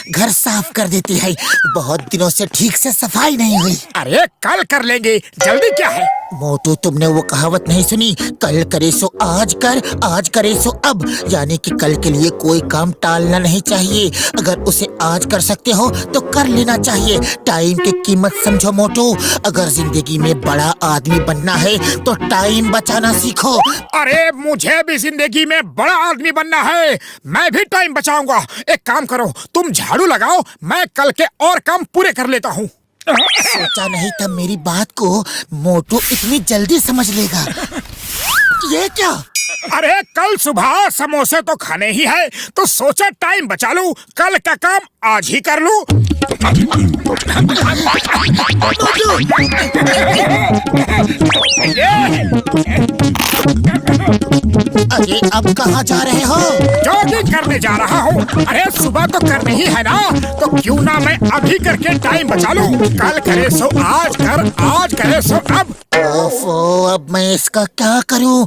घर साफ कर देती है। बहुत दिनों से ठीक से सफाई नहीं हुई। अरे कल कर लेंगे, जल्दी क्या है। मोटू, तुमने वो कहावत नहीं सुनी, कल करे सो आज कर, आज करे सो अब। यानी कि कल के लिए कोई काम टालना नहीं चाहिए। अगर उसे आज कर सकते हो तो कर लेना चाहिए। टाइम की कीमत समझो मोटू। अगर जिंदगी में बड़ा आदमी बनना है तो टाइम बचाना सीखो। अरे मुझे भी जिंदगी में बड़ा आदमी बनना है, मैं भी टाइम बचाऊंगा। एक काम करो, तुम झाड़ू लगाओ, मैं कल के और काम पूरे कर लेता हूँ। सोचा नहीं था मेरी बात को मोटू इतनी जल्दी समझ लेगा। ये क्या? अरे कल सुबह समोसे तो खाने ही है, तो सोचा टाइम बचा लूं, कल का काम आज ही कर लूं। अरे अब कहाँ जा रहे हो? जॉगिंग करने जा रहा हूँ। अरे सुबह तो करनी ही है ना, तो क्यों ना मैं अभी करके टाइम बचा लूं। कल करे सो आज कर, आज करे सो अब। ओफो, अब मैं इसका क्या करूं?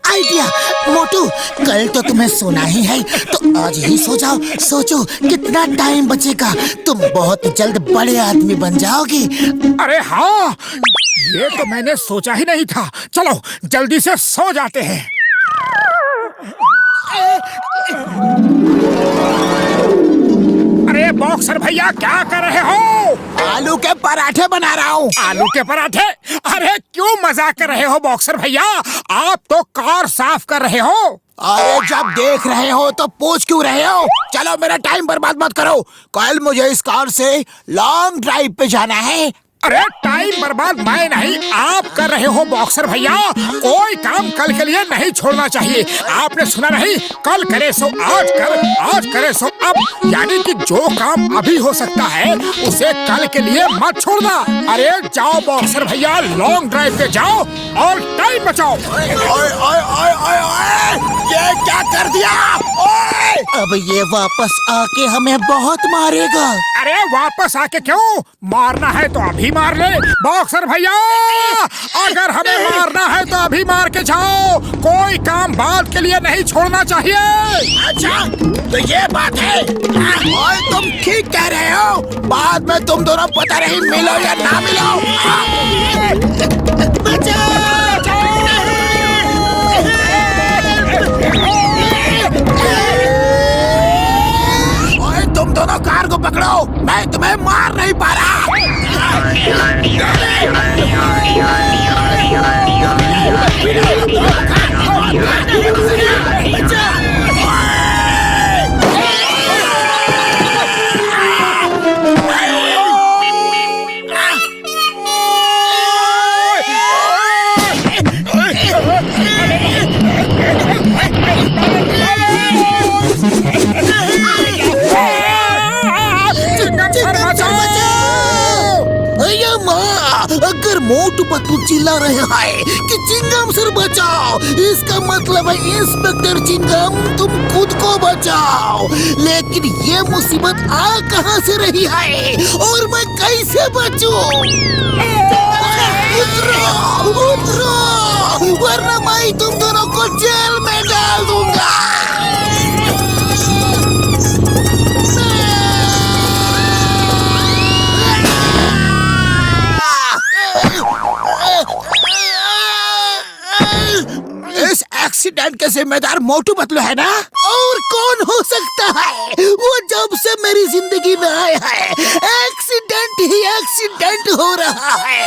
आइडिया। मोटू, कल तो तुम्हें सोना ही है, तो आज ही सो जाओ। सोचो कितना टाइम बचेगा, तुम बहुत जल्द बड़े आदमी बन जाओगे। अरे हाँ, ये तो मैंने सोचा ही नहीं था। चलो जल्दी से सो जाते हैं। अरे बॉक्सर भैया, क्या कर रहे हो? आलू के पराठे बना रहा हूँ। आलू के पराठे? अरे क्यों मजाक कर रहे हो बॉक्सर भैया, आप तो कार साफ कर रहे हो। अरे जब देख रहे हो तो पूछ क्यों रहे हो? चलो मेरा टाइम बर्बाद मत करो, कल मुझे इस कार से लॉन्ग ड्राइव पे जाना है। अरे टाइम बर्बाद मैं नहीं, आप कर रहे हो बॉक्सर भैया। कोई काम कल के लिए नहीं छोड़ना चाहिए। आपने सुना नहीं, कल करे सो आज कर, आज करे सो अब। यानी कि जो काम अभी हो सकता है उसे कल के लिए मत छोड़ना। अरे जाओ बॉक्सर भैया, लॉन्ग ड्राइव पे जाओ और टाइम बचाओ। ओए ओए ओए ओए ओए, ये क्या कर दिया? ओए! अब ये वापस आके हमें बहुत मारेगा। अरे वापस आके क्यों? मारना है तो अभी मार ले बॉक्सर भैया। अगर हमें मारना है तो अभी मार के जाओ, कोई काम बाद के लिए नहीं छोड़ना चाहिए। अच्छा तो ये बात है। ओए, तुम ठीक कह रहे हो, बाद में तुम दोनों पता नहीं मिलो या ना मिलो। ओए, तुम दोनों कार को पकड़ो, मैं तुम्हें मार नहीं पा रहा। अगर मोटू पतलू चिल्ला रहे हैं कि चिंगम सर बचाओ, इसका मतलब है इंस्पेक्टर चिंगम तुम खुद को बचाओ। लेकिन ये मुसीबत आ कहां से रही है और मैं कैसे बचूं? उतरो, उतरो, वरना मैं तुम दोनों को जेल में डाल दूंगा। इस एक्सीडेंट के जिम्मेदार मोटू पतलू है ना? और कौन हो सकता है? वो जब से मेरी जिंदगी में आया है एक्सीडेंट ही एक्सीडेंट हो रहा है।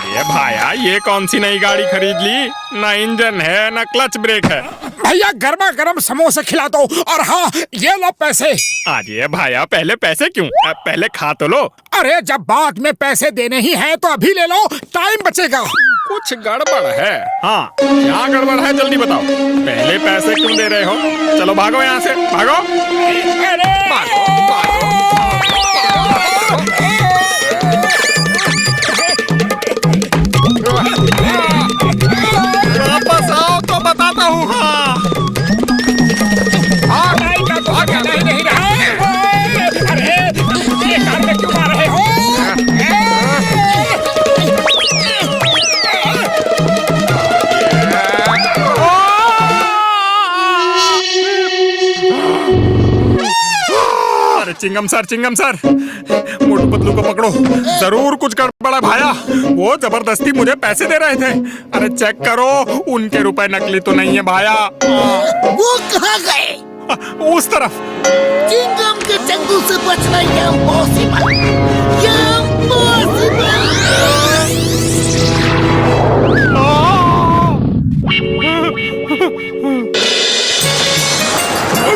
अरे भाया, ये कौन सी नई गाड़ी खरीद ली? ना इंजन है ना क्लच ब्रेक है। भैया गर्मा गर्म समोसे खिला दो, और हाँ ये लो पैसे। अरे भाया, पहले पैसे क्यों? पहले खा तो लो। अरे जब बाद में पैसे देने ही हैं तो अभी ले लो, टाइम बचेगा। कुछ गड़बड़ है। हाँ, क्या गड़बड़ है जल्दी बताओ। पहले पैसे क्यों दे रहे हो? चलो भागो यहाँ से, भागो। अरे भागो, भागो। वापस आओ तो बताता हूँ। हाँ, नहीं रहा। अरे ये कार में क्यों मार रहे हो? चिंगम सर मोटू पतलू को पकड़ो, जरूर कुछ गड़बड़ है भाया। वो जबरदस्ती मुझे पैसे दे रहे थे। अरे चेक करो, उनके रुपए नकली तो नहीं है भाया। वो कहाँ गए? उस तरफ। चिंगम के चंगुल से बचना इम्पॉसिबल, इम्पॉसिबल।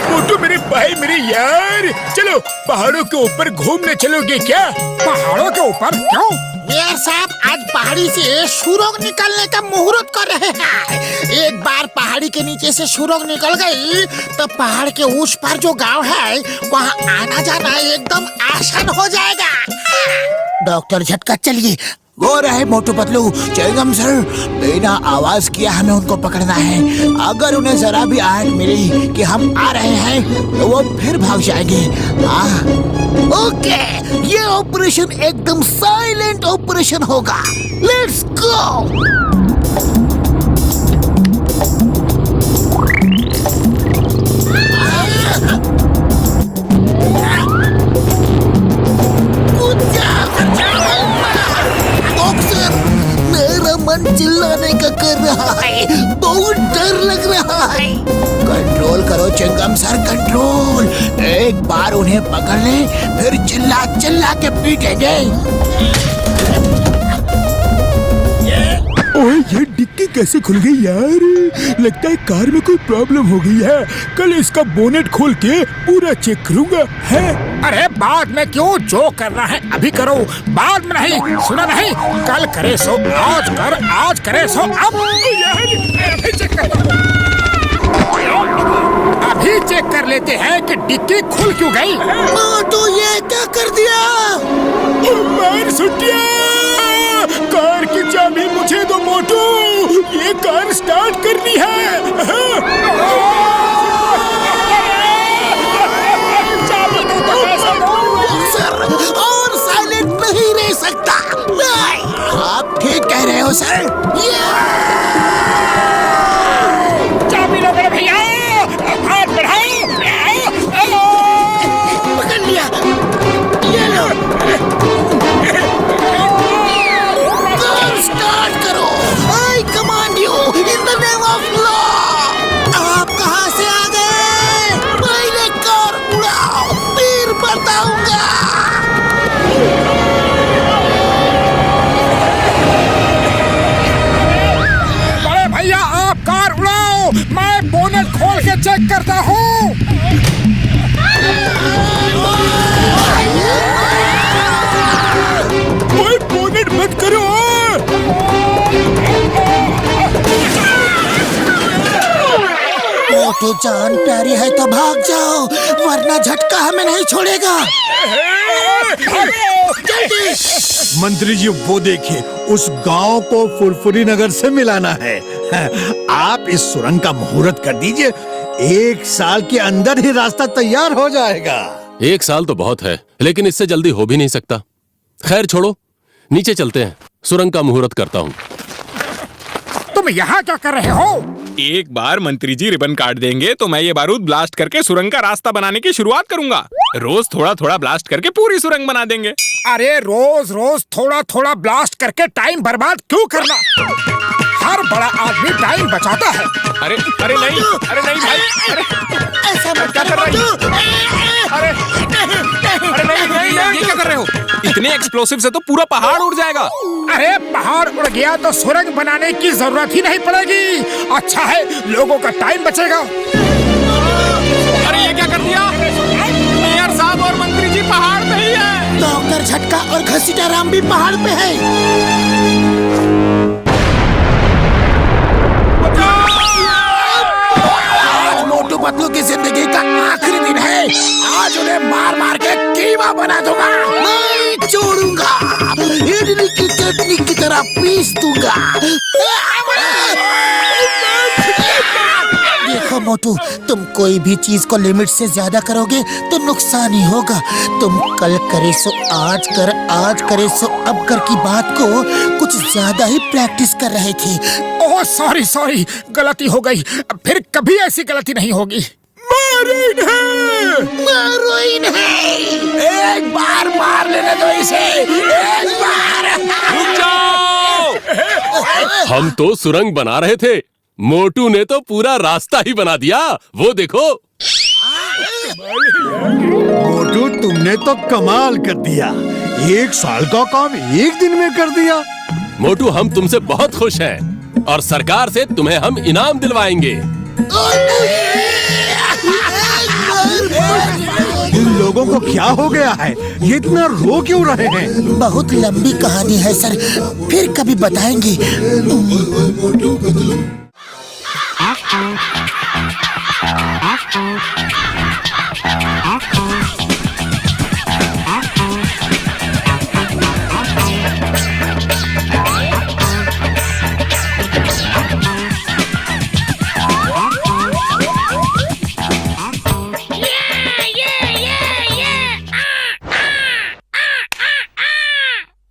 मोटू मेरे भाई मेरे यार, चलो पहाड़ों के ऊपर घूमने चलोगे क्या? पहाड़ों के ऊपर क्यों? यार साहब, आज पहाड़ी से सुरंग निकलने का मुहूर्त कर रहे हैं। एक बार पहाड़ी के नीचे से सुरंग निकल गई तो पहाड़ के उस पार जो गांव है वहाँ आना जाना एकदम आसान हो जाएगा। डॉक्टर झटका, चलिए। वो रहे मोटू पतलू। चिंगम सर, बिना आवाज किया हमें उनको पकड़ना है। अगर उन्हें जरा भी आहट मिली कि हम आ रहे हैं तो वो फिर भाग जाएंगे। ओके, ये ऑपरेशन एकदम साइलेंट ऑपरेशन होगा। Let's go. मन चिल्लाने का कर रहा है, बहुत डर लग रहा है। कंट्रोल करो चिंगम सर, कंट्रोल। एक बार उन्हें पकड़ ले, फिर चिल्ला चिल्ला के पीटेंगे। ओए, ये डिक्की कैसे खुल गई यार? लगता है कार में कोई प्रॉब्लम हो गई है। कल इसका बोनेट खोल के पूरा चेक करूंगा। है? अरे बाद में क्यों, जो करना है अभी करो, बाद में नहीं। सुना नहीं, कल करे सो आज कर, आज करे सो अब। अभी चेक कर लेते हैं कि डिक्की खुल क्यों गई। मोटू, ये क्या कर दिया? मार सुटिया, कार की चाबी मुझे दो मोटू, ये कार स्टार्ट करनी है। चाबी दो सर, और साइलेंट नहीं रह सकता। नहीं, आप ठीक कह रहे हो सर। चाबी लो मेरे भैया, हाथ बढ़ाओ। पकड़ लिया, ये लो। स्टार्ट करो। I command you in the name of law। आप कहाँ से आ गए? पहले कार उड़ाओ, फिर बताऊंगा। बड़े भैया, आप कार उड़ाओ, मैं बोनेट खोल के चेक करता हूँ। ओए, बोनेट बंद करो। मोटू जान प्यारी है तो भाग जाओ, वरना झटका हमें नहीं छोड़ेगा। जल्दी। मंत्री जी, वो देखिए, उस गांव को फुरफुरी नगर से मिलाना है। आप इस सुरंग का मुहूर्त कर दीजिए, 1 साल के अंदर ही रास्ता तैयार हो जाएगा। 1 साल तो बहुत है, लेकिन इससे जल्दी हो भी नहीं सकता। खैर छोड़ो, नीचे चलते हैं, सुरंग का मुहूर्त करता हूँ। तुम यहाँ क्या कर रहे हो? एक बार मंत्री जी रिबन काट देंगे तो मैं ये बारूद ब्लास्ट करके सुरंग का रास्ता बनाने की शुरुआत करूंगा। रोज थोड़ा थोड़ा ब्लास्ट करके पूरी सुरंग बना देंगे। अरे रोज रोज थोड़ा थोड़ा ब्लास्ट करके टाइम बर्बाद क्यों करना? हर बड़ा आदमी टाइम बचाता है। अरे अरे नहीं भाई, अरे ऐसा मत क्या कर रहे हो? अरे नहीं, ये क्या कर रहे हो? इतने एक्सप्लोसिव से तो पूरा पहाड़ उड़ जाएगा। अरे पहाड़ उड़ गया तो सुरंग बनाने की जरूरत ही नहीं पड़ेगी। अच्छा है, लोगों का टाइम बचेगा। अरे ये क्या कर दिया? मेयर साहब और मंत्री जी पहाड़ पे ही है। डॉक्टर झटका और घसीटा राम भी पहाड़ पे है। आज मोटू पतलू की जिंदगी का आखिरी दिन है। आज उन्हें मार मार के कीमा बना दूंगा, नहीं छोड़ूंगा, इडली की चटनी की तरह पीस दूंगा। देखो मोटू, तुम कोई भी चीज को लिमिट से ज्यादा करोगे तो नुकसान ही होगा। तुम कल करे सो आज कर, आज करे सो अब कर की बात को कुछ ज्यादा ही प्रैक्टिस कर रहे थे। ओह सॉरी, गलती हो गई, फिर कभी ऐसी गलती नहीं होगी। मारो इन्हें, मारो इन्हें। एक बार मार लेने दो इसे, एक बार। रुक जाओ। हम तो सुरंग बना रहे थे, मोटू ने तो पूरा रास्ता ही बना दिया। वो देखो। मोटू, तुमने तो कमाल कर दिया। 1 साल का काम 1 दिन में कर दिया। मोटू, हम तुमसे बहुत खुश हैं और सरकार से तुम्हें हम इनाम दिलवाएंगे। इन लोगों को क्या हो गया है? ये इतना रो क्यों रहे हैं? बहुत लंबी कहानी है सर, फिर कभी बताएंगे।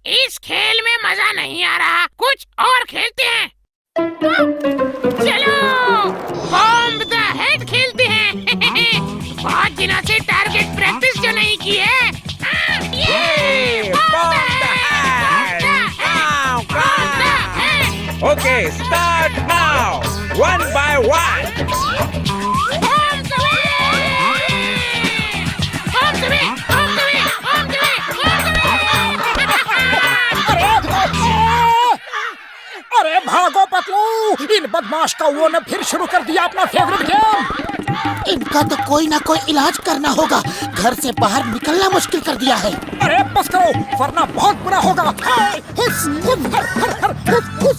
इस खेल में मजा नहीं आ रहा, कुछ और खेलते हैं। चलो बॉम्ब द हेड खेलते हैं। बहुत दिनों से टारगेट प्रैक्टिस जो नहीं की है। Okay, start now. 1 by 1. अरे भागो पतलू, इन बदमाश कौओं ने फिर शुरू कर दिया अपना फेवरेट गेम। इनका तो कोई ना कोई इलाज करना होगा, घर से बाहर निकलना मुश्किल कर दिया है। अरे बस करो, वरना बहुत बुरा होगा। हुस, हुस, हर, हर, हर, हुस, हुस,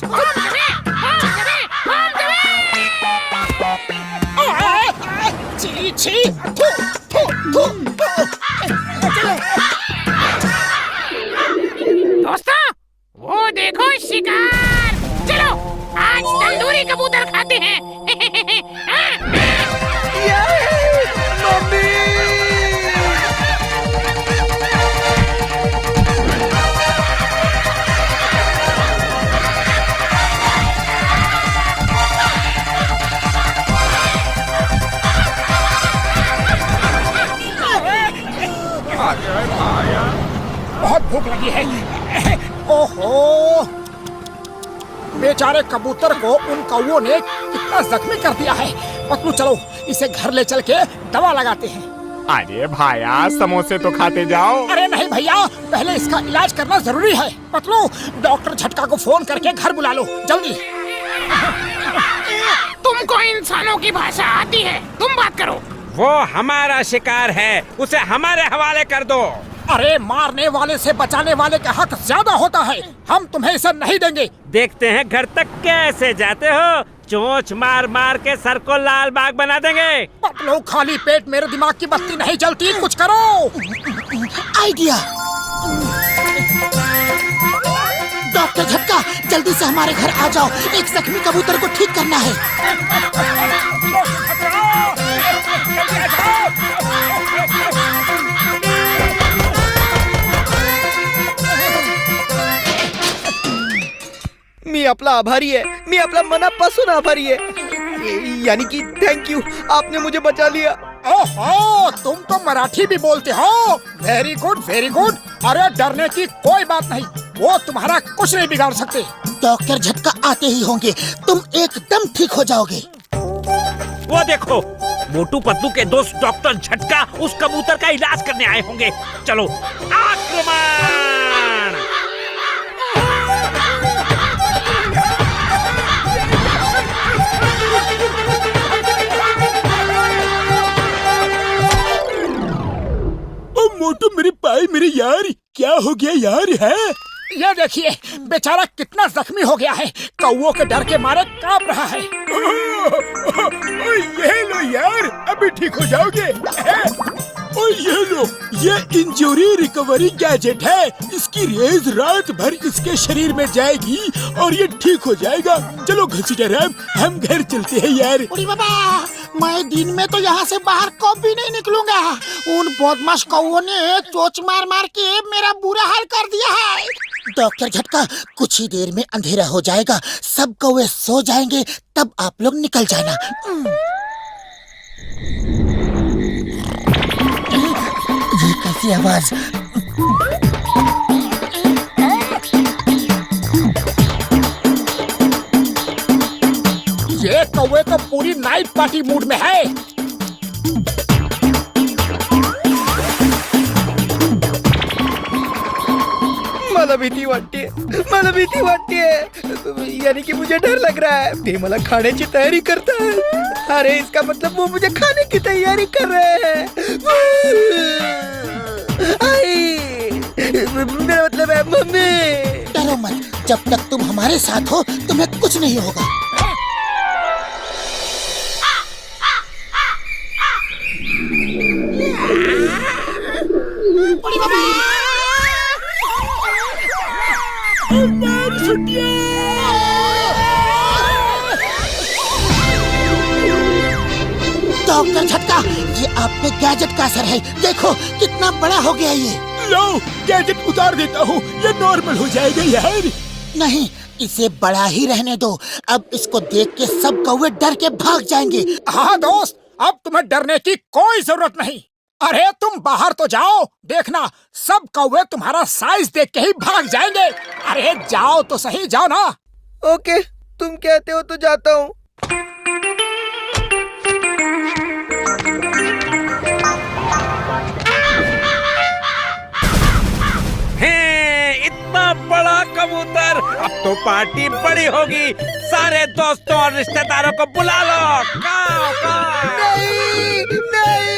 छी, छी, थू, थू, थू। दोस्तों, वो देखो शिकार। चलो आज तंदूरी कबूतर खाते हैं। बहुत भूख लगी है। ओहो, बेचारे कबूतर को उन कौओं ने कितना जख्मी कर दिया है। पतलू चलो इसे घर ले चल के दवा लगाते हैं। अरे भाया, समोसे तो खाते जाओ। अरे नहीं भैया, पहले इसका इलाज करना जरूरी है। पतलू, डॉक्टर झटका को फोन करके घर बुला लो जल्दी। तुमको इंसानों की भाषा आती है, तुम बात करो। वो हमारा शिकार है, उसे हमारे हवाले कर दो। अरे मारने वाले से बचाने वाले का हक ज्यादा होता है, हम तुम्हें इसे नहीं देंगे। देखते हैं घर तक कैसे जाते हो। चोंच मार मार के सर को लाल बाग बना देंगे। पतलू, खाली पेट मेरे दिमाग की बत्ती नहीं जलती, कुछ करो। आइडिया। डॉक्टर झटका, जल्दी से हमारे घर आ जाओ, एक जख्मी कबूतर को ठीक करना है। मी आपला आभारी आहे, मी आपला मनापासून आभारी आहे। यानी कि थैंक यू, आपने मुझे बचा लिया। ओहो, तुम तो मराठी भी बोलते हो। Very good, very good. अरे डरने की कोई बात नहीं, वो तुम्हारा कुछ नहीं बिगाड़ सकते। डॉक्टर झटका आते ही होंगे, तुम एकदम ठीक हो जाओगे। वो देखो, मोटू पतलू के दोस्त डॉक्टर झटका उस कबूतर का इलाज करने आए होंगे। चलो आक्रमण। मोटू, मेरे पाई, मेरे यार, क्या हो गया यार? है ये देखिए, बेचारा कितना जख्मी हो गया है, कौओं के डर के मारे कांप रहा है। ये लो यार, अभी ठीक हो जाओगे। और ये लो, ये इंजरी रिकवरी गैजेट है। इसकी रेज रात भर इसके शरीर में जाएगी और ये ठीक हो जाएगा। चलो घसीटा राम, हम घर चलते हैं यार। उड़ी बाबा, मैं दिन में तो यहाँ से बाहर कभी नहीं निकलूंगा। उन बदमाश कौओं ने चोंच मार मार के मेरा बुरा हाल कर दिया है। डॉक्टर झटका, कुछ ही देर में अंधेरा हो जाएगा, सब कौवे सो जाएंगे, तब आप लोग निकल जाना। कैसी आवाज। ये कौवे तो पूरी नाइट पार्टी मूड में है। मला भीती वाटते यानी कि मुझे डर लग रहा है। ते मला खाण्याची तयारी करता है। अरे इसका मतलब वो मुझे खाने की तैयारी कर रहे हैं। मेरा मतलब है मम्मी। डरो मत, जब तक तुम हमारे साथ हो तुम्हें कुछ नहीं होगा। डॉक्टर झटका, ये आप पे गैजेट का असर है। देखो कितना बड़ा हो गया ये। लो गैजेट उतार देता हूँ, ये नॉर्मल हो जाएगा यार। नहीं, इसे बड़ा ही रहने दो। अब इसको देख के सब कौवे डर के भाग जाएंगे। हाँ दोस्त, अब तुम्हें डरने की कोई जरूरत नहीं। अरे तुम बाहर तो जाओ, देखना सब कौवे तुम्हारा साइज देख के ही भाग जाएंगे। अरे जाओ तो सही, जाओ ना। ओके, तुम कहते हो तो जाता हूँ। इतना बड़ा कबूतर, अब तो पार्टी बड़ी होगी। सारे दोस्तों और रिश्तेदारों को बुला लो। काव, काव। नहीं।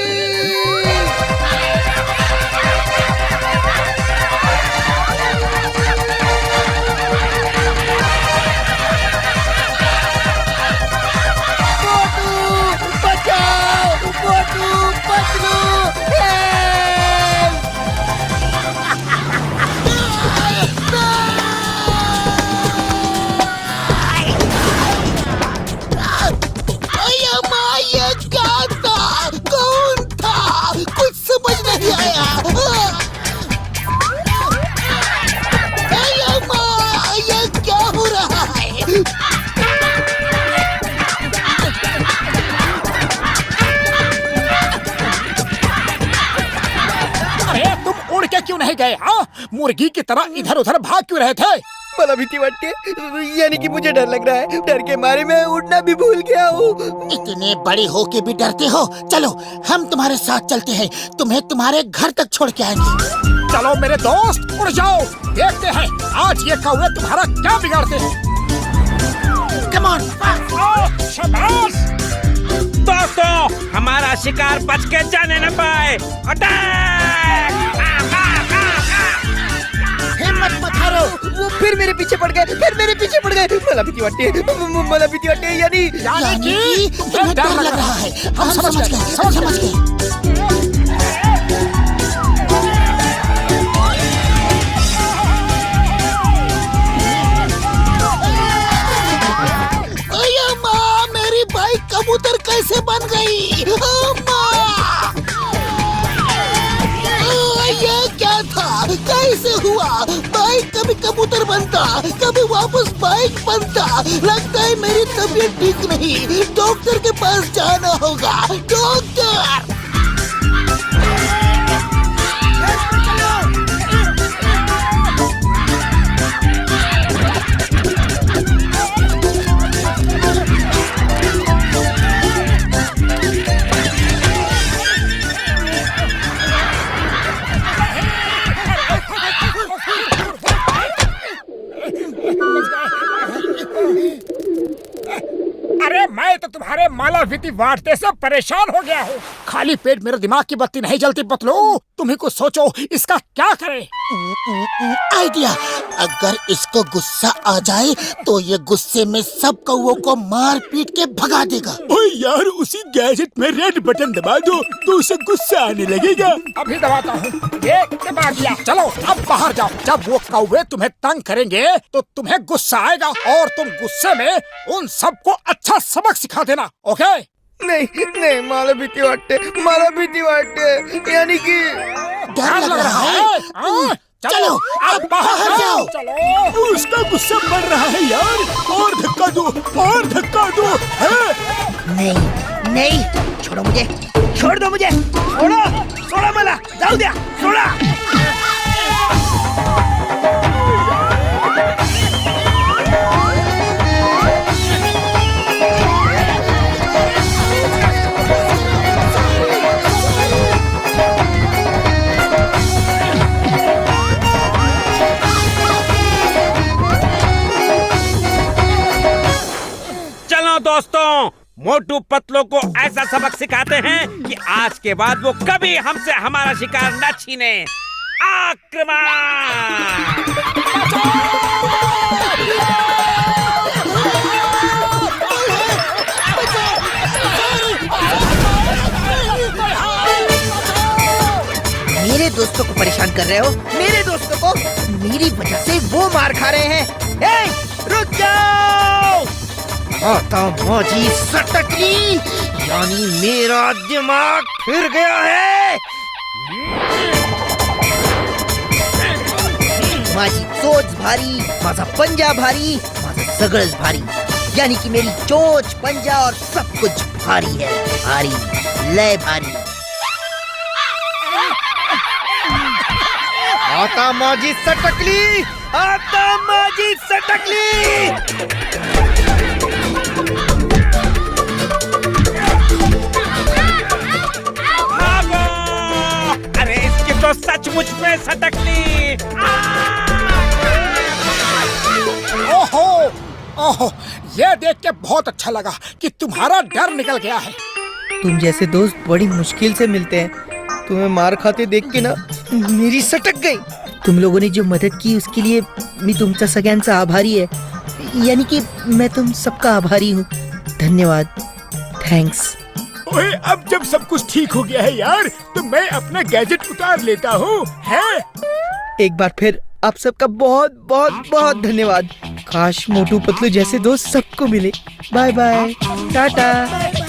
क्यों नहीं गए? हाँ, मुर्गी की तरह इधर उधर भाग क्यों रहे थे? मला भीती वाटते, यानी कि मुझे डर लग रहा है। डर के मारे मैं उड़ना भी भूल गया हूँ। इतने बड़े हो के भी डरते हो? चलो हम तुम्हारे साथ चलते हैं, तुम्हें तुम्हारे घर तक छोड़ के आएंगे। चलो मेरे दोस्त, उड़ जाओ, देखते हैं आज ये कौवे तुम्हारा क्या बिगाड़ते हैं। Come on. शाबाश। दोस्तों, हमारा शिकार बच के जाने न पाए। अटैक! हिम्मत मत हारो। वो फिर मेरे पीछे पड़ गए। मला भीती वाटते, यानी कि तुम्हें डर लग रहा है। हम समझ गए। माँ, मेरी बाइक कबूतर कैसे बन गई? ये क्या था? कैसे हुआ? बाइक कभी कबूतर बनता, कभी वापस बाइक बनता। लगता है मेरी तबीयत ठीक नहीं, डॉक्टर के पास जाना होगा। डॉक्टर! अरे मैं तो तुम्हारे मालाभीति वाटते से परेशान हो गया हूँ। खाली पेट मेरे दिमाग की बत्ती नहीं जलती पतलू। तुम ही कुछ सोचो, इसका क्या करें? आइडिया। अगर इसको गुस्सा आ जाए तो ये गुस्से में सब कौवों को मार पीट के भगा देगा। ओए यार, उसी गैजेट में रेड बटन दबा दो तो उसे गुस्सा आने लगेगा। अभी दबाता हूँ। ये दबा दिया। चलो अब बाहर जाओ। जब वो कौवे तुम्हें तंग करेंगे तो तुम्हें गुस्सा आएगा और तुम गुस्से में उन सबको अच्छा सबक सिखा देना। ओके? नहीं, मला भीती वाटते, यानी कि डर लग रहा है। चलो अब बाहर जाओ। चलो। उसका गुस्सा बढ़ रहा है यार। और धक्का दो। नहीं, छोड़ो मुझे। छोड़ दो मुझे, छोड़ो, सोडा मला, जाऊ द्या, सोडा. चलो दोस्तों, मोटू पतलू को ऐसा सबक सिखाते हैं कि आज के बाद वो कभी हमसे हमारा शिकार न छीने. आक्रमण! मेरे दोस्तों को परेशान कर रहे हो, मेरे दोस्तों को. मेरी वजह से वो मार खा रहे हैं. ए, रुक जाओ. आता मौजी सटकली, यानी मेरा दिमाग फिर गया है. माझी चोच भारी, माझा पंजा भारी, माझं सगळंच भारी. यानी कि मेरी चोच, पंजा और सब कुछ भारी है. भारी, लय भारी. आता माझी सटकली, आता माझी सटकली. भागो! अरे इसकी तो सचमुच में सटकली. ओहो ओहो, ये देख के बहुत अच्छा लगा कि तुम्हारा डर निकल गया है. तुम जैसे दोस्त बड़ी मुश्किल से मिलते हैं. तुम्हें मार खाते देख के ना मेरी सटक गई. तुम लोगों ने जो मदद की उसके लिए मैं तुमचा सगळ्यांचा आभारी है. यानी कि मैं तुम सबका आभारी हूँ. धन्यवाद. थैंक्स. ओए, अब जब सब कुछ ठीक हो गया है यार, तो मैं अपना गैजेट उतार लेता हूँ. है एक बार फिर आप सबका बहुत बहुत बहुत धन्यवाद. काश मोटू पतलू जैसे दोस्त सबको मिले. Bye bye, Tata.